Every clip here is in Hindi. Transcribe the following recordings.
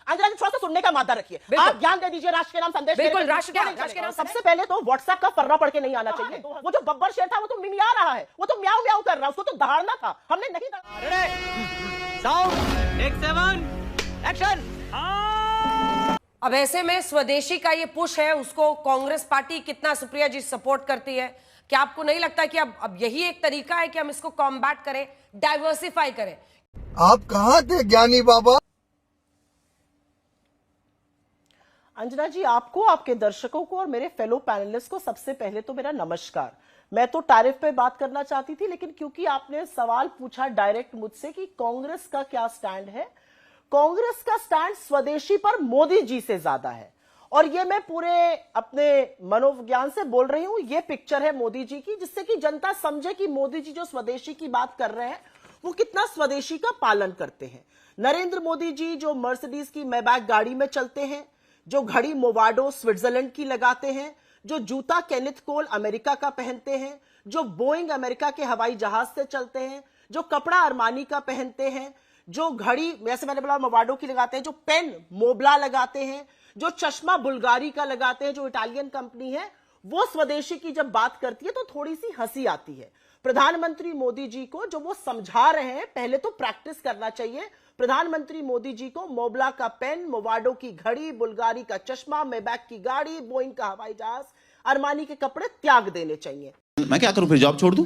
अंजना जी थोड़ा सा सुनने का मादा रखिए, आप ज्ञान दे दीजिए, राष्ट्र के नाम संदेश। बिल्कुल, राष्ट्र के नाम। सबसे पहले तो व्हाट्सएप का फर्रा पढ़ के नहीं आना चाहिए। वो जो बब्बर शेर था वो तो मिमिया रहा है, वो तो म्याऊ म्याऊ कर रहा है, उसको तो दहाड़ना था, हमने नहीं दहाड़ा। Sound take 7 action. अब ऐसे में स्वदेशी का ये पुश है, उसको कांग्रेस पार्टी कितना सुप्रिया जी सपोर्ट करती है? क्या आपको नहीं लगता कि अब यही एक तरीका है कि हम इसको कॉम्बैट करें, डाइवर्सिफाई करें? आप कहाँ थे ज्ञानी बाबा? अंजना जी, आपको, आपके दर्शकों को और मेरे फेलो पैनलिस्ट को सबसे पहले तो मेरा नमस्कार। मैं तो टैरिफ पे बात करना चाहती थी, लेकिन क्योंकि आपने सवाल पूछा डायरेक्ट मुझसे कि कांग्रेस का क्या स्टैंड है, कांग्रेस का स्टैंड स्वदेशी पर मोदी जी से ज्यादा है। और ये मैं पूरे अपने मनोविज्ञान से बोल रही हूं। ये पिक्चर है मोदी जी की, जिससे कि जनता समझे कि मोदी जी जो स्वदेशी की बात कर रहे हैं वो कितना स्वदेशी का पालन करते हैं। नरेंद्र मोदी जी जो मर्सिडीज की मैबैक गाड़ी में चलते हैं, जो घड़ी मोवाडो स्विट्जरलैंड की लगाते हैं, जो जूता केनिथ कोल अमेरिका का पहनते हैं, जो बोइंग अमेरिका के हवाई जहाज से चलते हैं, जो कपड़ा अरमानी का पहनते हैं, जो घड़ी जैसे मैंने बोला मोवाडो की लगाते हैं, जो पेन मोबला लगाते हैं, जो चश्मा बुल्गारी का लगाते हैं, जो इटालियन कंपनी है, वो स्वदेशी की जब बात करती है तो थोड़ी सी हंसी आती है। प्रधानमंत्री मोदी जी को जो वो समझा रहे हैं, पहले तो प्रैक्टिस करना चाहिए। प्रधानमंत्री मोदी जी को मोबला का पेन, मोवाडो की घड़ी, बुल्गारी का चश्मा, मेबैक की गाड़ी, बोइंग का हवाई जहाज, अरमानी के कपड़े त्याग देने चाहिए। मैं क्या करूं, फिर जॉब छोड़ दूं?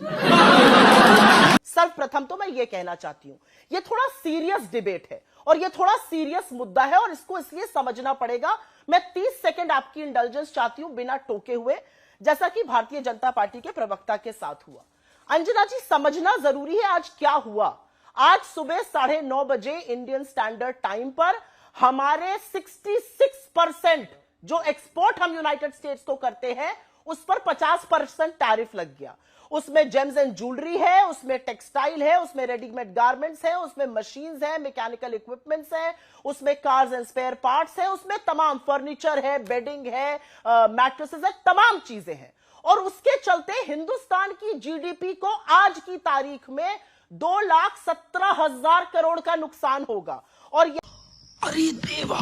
सर्वप्रथम तो मैं ये कहना चाहती हूं, ये थोड़ा सीरियस डिबेट है और ये थोड़ा सीरियस मुद्दा है और इसको इसलिए समझना पड़ेगा। मैं 30 सेकंड आपकी इंडल्जेंस चाहती हूं बिना टोके हुए, जैसा कि भारतीय जनता पार्टी के प्रवक्ता के साथ हुआ। अंजना जी, समझना जरूरी है आज क्या हुआ। आज सुबह 9:30 बजे इंडियन स्टैंडर्ड टाइम पर हमारे 66% जो एक्सपोर्ट हम यूनाइटेड स्टेट्स को करते हैं उस पर 50% टैरिफ लग गया। उसमें जेम्स एंड ज्वेलरी है, उसमें टेक्सटाइल है, उसमें रेडीमेड गारमेंट्स है, उसमें मशीन्स है, मैकेनिकल इक्विपमेंट्स है, उसमें कार्स एंड स्पेयर पार्ट्स है, उसमें तमाम फर्नीचर है, बेडिंग है, मैट्रेसेस है, तमाम चीजें हैं। और उसके चलते हिंदुस्तान की जीडीपी को आज की तारीख में 2,17,000 करोड़ का नुकसान होगा। और अरे देवा,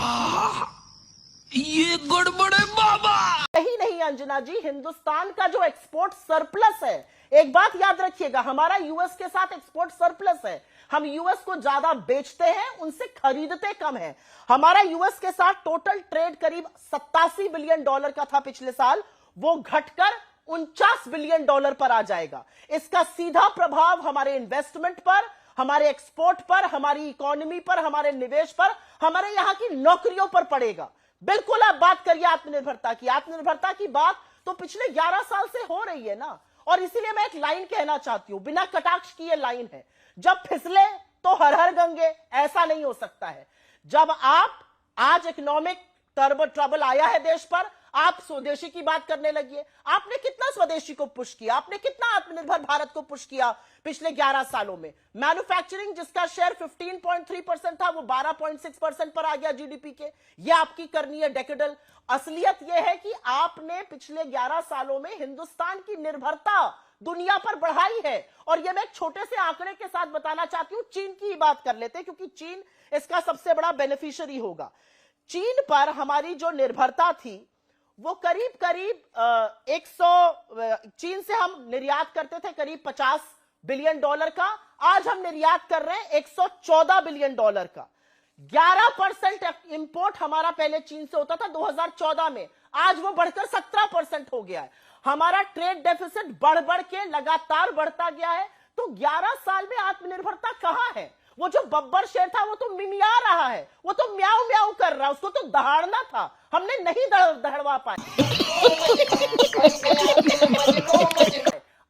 ये गड़बड़ है बाबा। नहीं अंजना जी, हिंदुस्तान का जो एक्सपोर्ट सरप्लस है, एक बात याद रखिएगा, हमारा यूएस के साथ एक्सपोर्ट सरप्लस है। हम यूएस को ज्यादा बेचते हैं, उनसे खरीदते कम है। हमारा यूएस के साथ टोटल ट्रेड करीब $87 बिलियन का था पिछले साल, वो घटकर $49 बिलियन पर आ जाएगा। इसका सीधा प्रभाव हमारे इन्वेस्टमेंट पर, हमारे एक्सपोर्ट पर, हमारी इकोनॉमी पर, हमारे निवेश पर, हमारे यहां की नौकरियों पर पड़ेगा। बिल्कुल आप बात करिए आत्मनिर्भरता की। आत्मनिर्भरता की बात तो पिछले 11 साल से हो रही है ना। और इसीलिए मैं एक लाइन कहना चाहती हूं, बिना कटाक्ष की ये लाइन है, जब फिसले तो हर हर गंगे, ऐसा नहीं हो सकता है। जब आप आज इकोनॉमिक ट्रबल आया है देश पर, आप स्वदेशी की बात करने लगी। आपने कितना स्वदेशी को पुश किया, आपने कितना आत्मनिर्भर भारत को पुश किया पिछले 11 सालों में। मैन्युफैक्चरिंग जिसका शेयर 15.3% था, वो 12.6% पर आ गया जीडीपी के। ये आपकी करनी है डेकेडल। असलियत यह है कि आपने पिछले 11 सालों में हिंदुस्तान की निर्भरता दुनिया पर बढ़ाई है। और यह मैं एक छोटे से आंकड़े के साथ बताना चाहती हूं। चीन की बात कर लेते हैं, क्योंकि चीन इसका सबसे बड़ा बेनिफिशियरी होगा। चीन पर हमारी जो निर्भरता थी वो करीब चीन से हम निर्यात करते थे करीब $50 बिलियन का। आज हम निर्यात कर रहे हैं $114 बिलियन का। 11% इंपोर्ट हमारा पहले चीन से होता था 2014 में, आज वो बढ़कर 17% हो गया है। हमारा ट्रेड डेफिसिट बढ़ के लगातार बढ़ता गया है। तो 11 साल में आत्मनिर्भरता कहां है? वो जो बब्बर शेर था वो तो मिमिया रहा है, वो तो म्याऊ म्याऊ कर रहा है, उसको तो दहाड़ना था, हमने नहीं दहाड़वा पाए।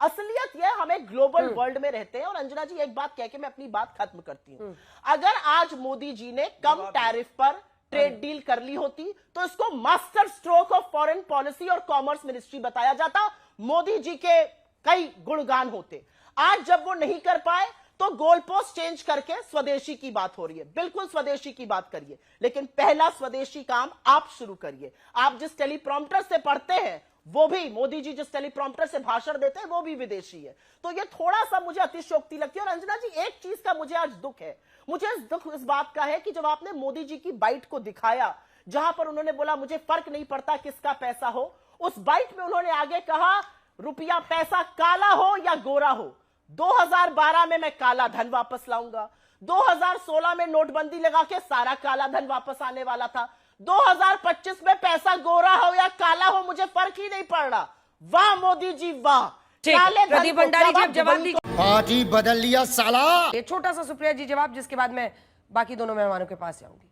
असलियत यह, हमें ग्लोबल वर्ल्ड में रहते हैं। और अंजना जी, एक बात कह के मैं अपनी बात खत्म करती हूं। अगर आज मोदी जी ने कम टैरिफ पर ट्रेड डील कर ली होती तो इसको master stroke of foreign policy और कॉमर्स मिनिस्ट्री बताया जाता, मोदी जी के कई गुणगान होते। आज जब वो नहीं कर पाए तो गोल पोस्ट चेंज करके स्वदेशी की बात हो रही है। बिल्कुल स्वदेशी की बात करिए, लेकिन पहला स्वदेशी काम आप शुरू करिए। आप जिस टेलीप्रॉम्प्टर से पढ़ते हैं वो भी मोदी जी जिस टेलीप्रॉम्प्टर से भाषण देते हैं वो भी विदेशी है। तो ये थोड़ा सा मुझे अतिशयोक्ति लगती है। और अंजना जी, एक चीज का मुझे आज दुख है, मुझे दुख इस बात का है कि जब आपने मोदी जी की बाइट को दिखाया जहां पर उन्होंने बोला मुझे फर्क नहीं पड़ता किसका पैसा हो, उस बाइट में उन्होंने आगे कहा रुपया पैसा काला हो या गोरा हो, 2012 में मैं काला धन वापस लाऊंगा, 2016 में नोटबंदी लगा के सारा काला धन वापस आने वाला था, 2025 में पैसा गोरा हो या काला हो मुझे फर्क ही नहीं पड़ रहा। वाह मोदी जी वाह। काले धन प्रदीप को भंडारी जी जब अब जवाब दुबई दीजिए। पार्टी बदल लिया साला। ये छोटा सा सुप्रिया जी जवाब, जिसके बाद मैं बाकी दोनों मेहमानों के पास जाऊंगी।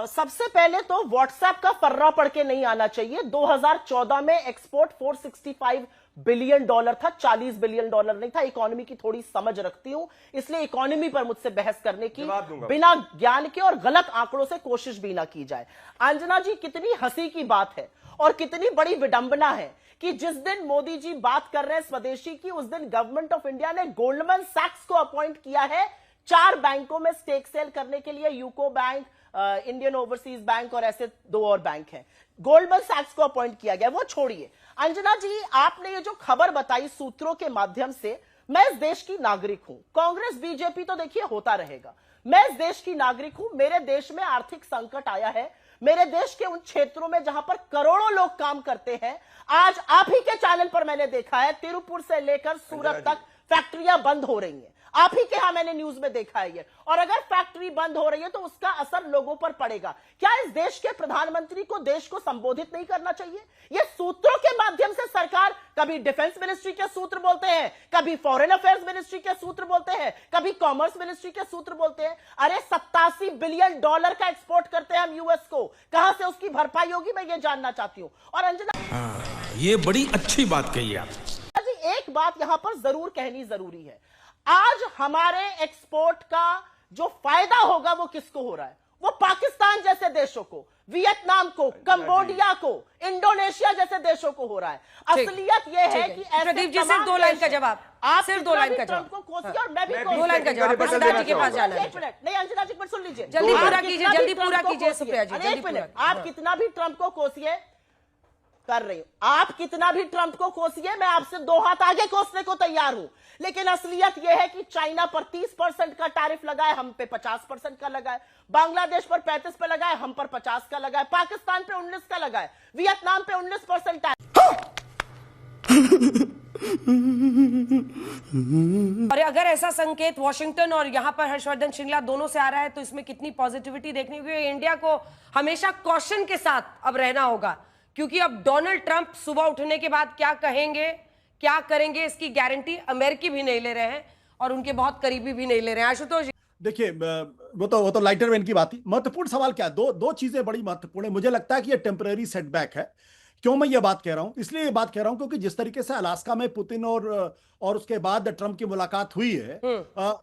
सबसे पहले तो व्हाट्सएप का फर्रा पढ़ के नहीं आना चाहिए। 2014 में एक्सपोर्ट $465 बिलियन था, $40 बिलियन नहीं था। इकोनॉमी की थोड़ी समझ रखती हूं, इसलिए इकोनॉमी पर मुझसे बहस करने की बिना ज्ञान के और गलत आंकड़ों से कोशिश भी ना की जाए। अंजना जी, कितनी हंसी की बात है और कितनी बड़ी विडंबना है कि जिस दिन मोदी जी बात कर रहे हैं स्वदेशी की, उस दिन गवर्नमेंट ऑफ इंडिया ने गोल्डमैन सैक्स को अपॉइंट किया है 4 बैंकों में स्टेक सेल करने के लिए। UCO bank, Indian overseas bank और ऐसे 2 और बैंक हैं। गोल्डमैन सैक्स को अपॉइंट किया गया, वो छोड़िए। अंजना जी, आपने ये जो खबर बताई सूत्रों के माध्यम से, मैं इस देश की नागरिक हूं। कांग्रेस बीजेपी तो देखिए होता रहेगा, मैं इस देश की नागरिक हूं। मेरे देश में आर्थिक संकट आया है, मेरे देश के उन क्षेत्रों में जहां पर करोड़ों लोग काम करते हैं। आज आप ही के चैनल पर मैंने देखा है तिरुपुर से लेकर सूरत तक फैक्ट्रियां बंद हो रही हैं, आप ही के यहां मैंने न्यूज में देखा है ये। और अगर फैक्ट्री बंद हो रही है तो उसका असर लोगों पर पड़ेगा। क्या इस देश के प्रधानमंत्री को देश को संबोधित नहीं करना चाहिए? ये सूत्रों के माध्यम से सरकार कभी डिफेंस मिनिस्ट्री के सूत्र बोलते हैं, कभी फॉरेन अफेयर्स मिनिस्ट्री के सूत्र बोलते हैं, कभी कॉमर्स मिनिस्ट्री के सूत्र बोलते हैं। अरे $87 बिलियन का एक्सपोर्ट करते हैं हम यूएस को, कहां से उसकी भरपाई होगी मैं ये जानना चाहती हूं। और अंजना, ये बड़ी अच्छी बात कही आप। एक बात यहां पर जरूर कहनी जरूरी है, आज हमारे एक्सपोर्ट का जो फायदा होगा वो किसको हो रहा है? वो पाकिस्तान जैसे देशों को, वियतनाम को, कंबोडिया को, इंडोनेशिया जैसे देशों को हो रहा है। असलियत यह है कि ऐसे प्रदीप जी, सिर्फ 2 लाइन का जवाब, आप सिर्फ 2 लाइन का ट्रंप को कोसिए और मैं भी 2 लाइन का जवाब। प्रसाद जी के पास जाना है। एक मिनट, नहीं अंजना जी, सुन लीजिए, जल्दी आप पूरा कितना कीजिए, भी जल्दी ट्रंप पूरा को कीजिए कोसिए। सुप्रिया जी, अरे जल्दी एक मिनट, पूरा। आप कितना भी ट्रंप को कोसिए, कर रही हूं, आप कितना भी ट्रंप को कोसिए, मैं आपसे 2 हाथ आगे कोसने को तैयार हूं। लेकिन असलियत यह है कि चाइना पर 30% का टैरिफ लगाए, हम पे 50% का लगाए, बांग्लादेश पर 35 पे लगाए, हम पर 50 का लगाए, पाकिस्तान पे 19 का लगाए, वियतनाम पे 19% टैरिफ। और अगर ऐसा संकेत वॉशिंगटन और यहां पर हर्षवर्धन श्रृंगला दोनों से आ रहा है तो इसमें कितनी पॉजिटिविटी देखने को, इंडिया को हमेशा कॉशन के साथ अब रहना होगा, क्योंकि अब डोनाल्ड ट्रंप सुबह उठने के बाद क्या कहेंगे, क्या करेंगे, इसकी गारंटी अमेरिकी भी नहीं ले रहे हैं और उनके बहुत करीबी भी नहीं ले रहे हैं। आशुतोष जी, देखिए, वो तो लाइटर वेन की बात थी। महत्वपूर्ण सवाल क्या है? दो चीजें बड़ी महत्वपूर्ण है। मुझे लगता है कि ये टेम्पररी सेटबैक है। क्यों मैं ये बात कह रहा हूं? इसलिए ये बात कह रहा हूं क्योंकि जिस तरीके से अलास्का में पुतिन और उसके बाद ट्रंप की मुलाकात हुई है,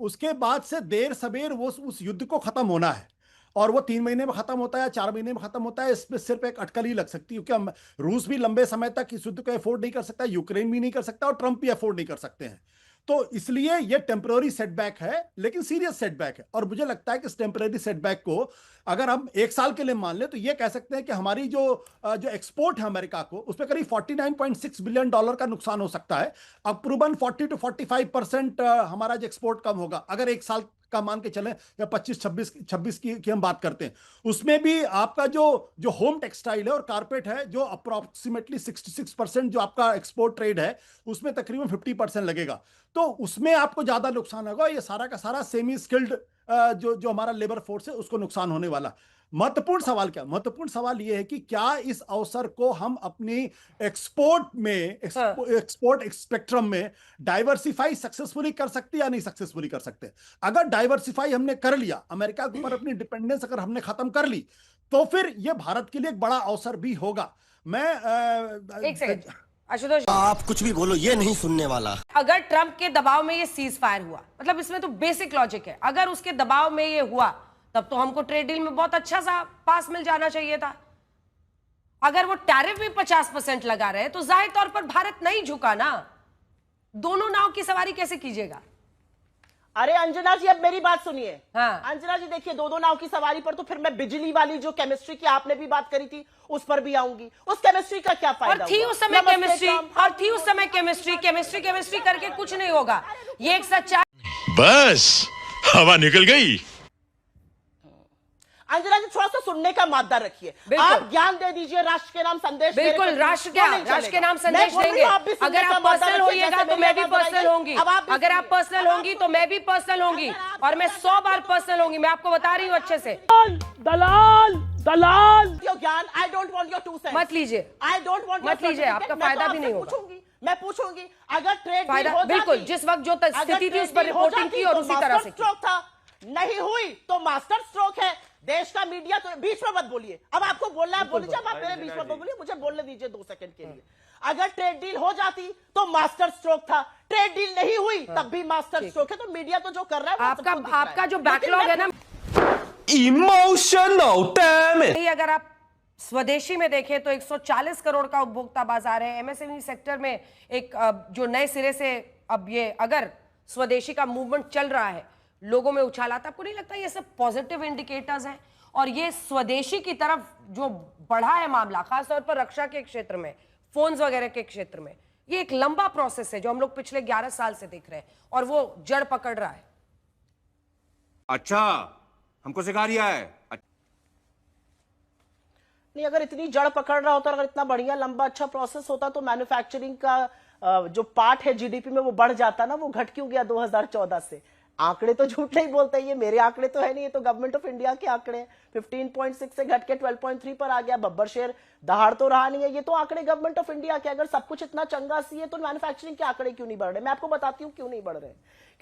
उसके बाद से देर सबेर वो उस युद्ध को खत्म होना है। और वो 3 महीने में खत्म होता है, 4 महीने में खत्म होता है, इसमें सिर्फ एक अटकल ही लग सकती है, क्योंकि रूस भी लंबे समय तक इस युद्ध को अफोर्ड नहीं कर सकता, यूक्रेन भी नहीं कर सकता और ट्रंप भी अफोर्ड नहीं कर सकते हैं। तो इसलिए ये टेम्पररी सेटबैक है, लेकिन सीरियस सेटबैक है। और मुझे लगता है कि इस टेम्पररी सेटबैक को अगर हम 1 साल के लिए मान लें तो ये कह सकते हैं कि हमारी जो एक्सपोर्ट है अमेरिका को, उस पर करीब $49.6 बिलियन का नुकसान हो सकता है। अक्टूबर 40 to 45% हमारा जो एक्सपोर्ट कम होगा अगर 1 साल का मान के चलें, या 25-26 की हम बात करते हैं। उसमें भी आपका जो होम टेक्सटाइल है और कारपेट है, जो अप्रोक्सीमेटली 66% जो आपका एक्सपोर्ट ट्रेड है, उसमें तकरीबन 50% लगेगा। तो उसमें आपको ज्यादा नुकसान होगा। ये सारा का सारा सेमी स्किल्ड जो हमारा लेबर फोर्स है उसको नुकसान होने वाला। महत्वपूर्ण सवाल क्या? महत्वपूर्ण सवाल यह है कि क्या इस अवसर को हम अपनी एक्सपोर्ट स्पेक्ट्रम में डाइवर्सिफाई सक्सेसफुली कर सकते या नहीं सक्सेसफुली कर सकते? अगर डाइवर्सिफाई हमने कर लिया, अमेरिका के ऊपर अपनी डिपेंडेंस अगर हमने खत्म कर ली, तो फिर यह भारत के लिए एक बड़ा अवसर भी होगा। मैं एक सेकंड आशुतोष, आप कुछ भी बोलो, ये नहीं सुनने वाला। अगर ट्रंप के दबाव में ये सीज फायर हुआ, मतलब इसमें तो बेसिक लॉजिक है, अगर उसके दबाव में ये हुआ तब तो हमको ट्रेड डील में बहुत अच्छा सा पास मिल जाना चाहिए था। अगर वो टैरिफ भी 50% लगा रहे तो जाहिर तौर पर भारत नहीं झुका ना। दोनों नाव की सवारी कैसे कीजिएगा? अरे अंजना जी, अब मेरी बात सुनिए। हाँ। अंजना जी देखिए, दो नाव की सवारी पर तो फिर मैं बिजली वाली जो केमिस्ट्री की आपने भी बात करी थी उस पर भी आऊंगी। उस केमिस्ट्री का क्या फायदा और थी हुआ? उस समय नमस्ते, केमिस्ट्री, काम। और थी उस समय केमिस्ट्री करके कुछ नहीं होगा। ये एक सच्चाई। बस हवा निकल गई। अंजना जी थोड़ा सा सुनने का मादा रखिए। आप ज्ञान दे दीजिए, राष्ट्र के नाम संदेश। बिल्कुल, राष्ट्र क्या, राष्ट्र के नाम संदेश देंगे। अगर आप पर्सनल होइएगा तो मैं भी पर्सनल होंगी, अगर आप पर्सनल होंगी तो मैं भी पर्सनल होंगी, और मैं 100 बार पर्सनल होंगी। मैं आपको बता रही हूँ अच्छे से। दलाल ज्ञान, I don't want your 2 cents. मत लीजिए, आई डोंट वांट, मत लीजिए, आपका फायदा भी नहीं होगा। मैं पूछूंगी अगर ट्रेड फायदा डील हो बिल्कुल, जाती, जिस वक्त जो स्थिति थी उस पर अगर रिपोर्टिंग की और तो उसी तरह मास्टर से की। स्ट्रोक था, नहीं हुई तो मास्टर स्ट्रोक है। देश का मीडिया तो बीच में मत बोलिए। अब आपको बोलना है बोलिए, जब आप मेरे बीच में मत बोलिए, मुझे बोलने दीजिए 2 सेकंड के लिए। अगर ट्रेड डील हो जाती तो मास्टर स्ट्रोक था, ट्रेड डील नहीं हुई तब भी मास्टर स्ट्रोक है। तो मीडिया तो जो कर रहा है वो सबको दिख रहा है। आपका जो बैकलॉग है ना, इमोशनल डैम इट। अगर आप स्वदेशी में देखें तो 140 करोड़ का उपभोक्ता बाजार है। एमएसएमई सेक्टर में एक जो नए सिरे से अब ये अगर स्वदेशी का मूवमेंट चल रहा है, लोगों में उछाल आता, आपको नहीं लगता ये सब पॉजिटिव इंडिकेटर्स हैं? और ये स्वदेशी की तरफ जो बढ़ा है मामला, खासतौर पर रक्षा के क्षेत्र में, फोन्स वगैरह के क्षेत्र में, ये एक लंबा प्रोसेस है जो हम लोग पिछले 11 साल से देख रहे हैं और वो जड़ पकड़ रहा है। अच्छा, हमको सिखा रिया है। नहीं, अगर इतनी जड़ पकड़ रहा होता, अगर इतना बढ़िया लंबा अच्छा प्रोसेस होता तो मैन्युफैक्चरिंग का जो पार्ट है जीडीपी में वो बढ़ जाता ना। वो घट क्यों गया 2014 से? आंकड़े तो झूठ नहीं बोलते, ये मेरे आंकड़े तो है नहीं, ये तो गवर्नमेंट ऑफ इंडिया के आंकड़े हैं। 15.6 से घट के 12.3 पर आ गया। बब्बर शेर दहाड़ तो रहा नहीं है, ये तो आंकड़े गवर्नमेंट ऑफ इंडिया के। अगर सब कुछ इतना चंगा सी है तो मैन्युफैक्चरिंग के आंकड़े क्यों नहीं बढ़ रहे? मैं आपको बताती हूँ क्यों नहीं बढ़ रहे।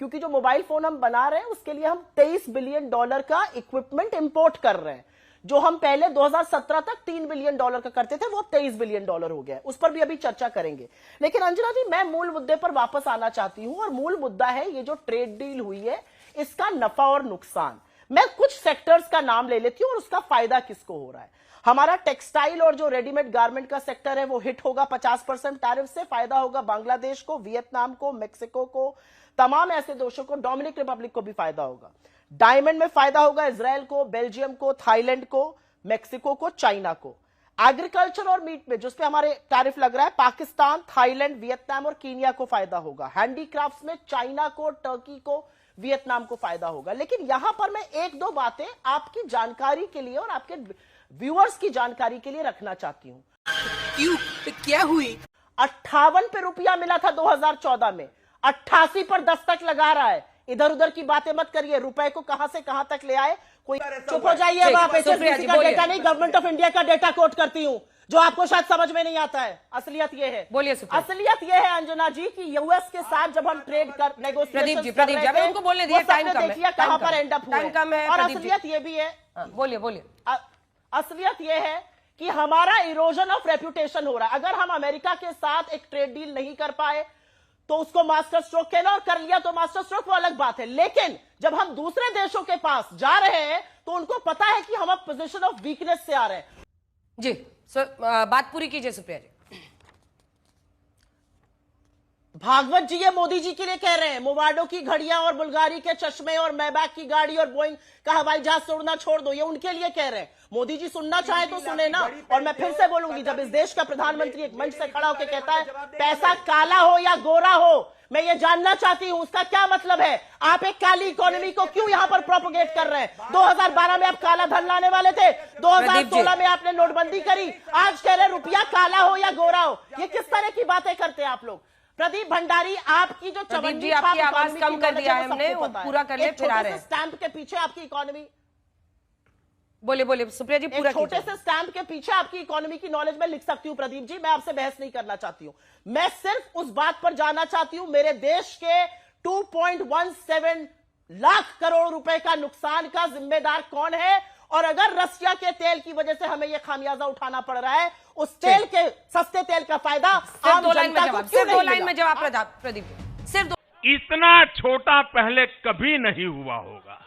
क्योंकि जो मोबाइल फोन हम बना रहे हैं उसके लिए हम $23 बिलियन का इक्विपमेंट इंपोर्ट कर रहे हैं। जो हम पहले 2017 तक $3 बिलियन का करते थे वो $23 बिलियन हो गया। उस पर भी अभी चर्चा करेंगे। लेकिन अंजना जी, मैं मूल मुद्दे पर वापस आना चाहती हूं, और मूल मुद्दा है ये जो ट्रेड डील हुई है, इसका नफा और नुकसान। मैं कुछ सेक्टर्स का नाम ले लेती हूं और उसका फायदा किसको हो रहा है। हमारा टेक्सटाइल और जो रेडीमेड गारमेंट का सेक्टर है वो हिट होगा 50% टैरिफ से। फायदा होगा बांग्लादेश को, वियतनाम को, मेक्सिको को, तमाम ऐसे देशों को, डोमिनिक रिपब्लिक को भी फायदा होगा। डायमंड में फायदा होगा इजराइल को, बेल्जियम को, थाईलैंड को, मेक्सिको को, चाइना को। एग्रीकल्चर और मीट में जिस पे हमारे टैरिफ लग रहा है, पाकिस्तान, थाईलैंड, वियतनाम और कीनिया को फायदा होगा। हैंडीक्राफ्ट्स में चाइना को, टर्की को, वियतनाम को फायदा होगा। लेकिन यहां पर मैं 1-2 बातें आपकी जानकारी के लिए और आपके व्यूअर्स की जानकारी के लिए रखना चाहती हूं। क्यों? क्या हुई? 58 पे रुपया मिला था 2014 में, 88 पर दस्तक लगा रहा है। इधर उधर की बातें मत करिए। रुपए को कहां से कहां तक ले आए, कोई चुप हो जाइए। अब आप HSBC का डेटा नहीं, गवर्नमेंट ऑफ इंडिया का डेटा कोट करती हूं, जो आपको शायद समझ में नहीं आता है। असलियत यह है, बोलिए सुप्रिया। असलियत यह है अंजना जी कि यूएस के साथ जब हम ट्रेड कर नेगोशिएशन प्रदीप जी, उनको बोलने दिए, टाइम कम है, कहां पर एंड अप हुए। टाइम कम है। और असलियत यह भी है, बोलिए। असलियत यह है कि हमारा इरोजन ऑफ रेप्यूटेशन हो रहा है। अगर हम अमेरिका के साथ एक ट्रेड डील नहीं कर पाए तो उसको मास्टर स्ट्रोक कहना, और कर लिया तो मास्टर स्ट्रोक, वो अलग बात है। लेकिन जब हम दूसरे देशों के पास जा रहे हैं तो उनको पता है कि हम अब पोजीशन ऑफ वीकनेस से आ रहे हैं। जी, बात पूरी कीजिए सुप्रिया जी। भागवत जी ये मोदी जी के लिए कह रहे हैं। मोवाडो की घड़ियां और बुल्गारी के चश्मे और मैबैक की गाड़ी और बोइंग का हवाई जहाज उड़ना छोड़ दो, ये उनके लिए कह रहे हैं। मोदी जी सुनना चाहे तो सुने ना। और मैं फिर से बोलूंगी, जब इस देश का प्रधानमंत्री एक मंच से खड़ा होकर कहता है पैसा काला हो या गोरा हो, मैं ये जानना चाहती हूं उसका क्या मतलब है। आप एक काली इकोनॉमी को क्यों यहां पर प्रोपोगेट कर रहे हैं? 2012 में आप काला धन लाने वाले थे, 2016 में आपने नोटबंदी करी, आज कह रहे रुपया काला हो या गोरा हो। ये किस तरह की बातें करते हैं आप लोग? प्रदीप भंडारी, आपकी जो प्रदीप जी, आपकी आवाज कम कर दिया है हमने, वो पूरा कर ले, फिर आ रहे हैं। स्टैंप के पीछे आपकी इकोनॉमी, बोलिए सुप्रिया जी, पूरा छोटे से स्टैंप के पीछे आपकी इकोनॉमी की नॉलेज में लिख सकती हूं। प्रदीप जी, मैं आपसे बहस नहीं करना चाहती हूं, मैं सिर्फ उस बात पर जानना चाहती हूं मेरे देश के 2.17 लाख करोड़ रुपए का नुकसान का जिम्मेदार कौन है। और अगर रसिया के तेल की वजह से हमें यह खामियाजा उठाना पड़ रहा है, उस तेल के, सस्ते तेल का फायदा सिर्फ 2 लाइन में जवाब प्रदीप, सिर्फ 2। इतना छोटा पहले कभी नहीं हुआ होगा।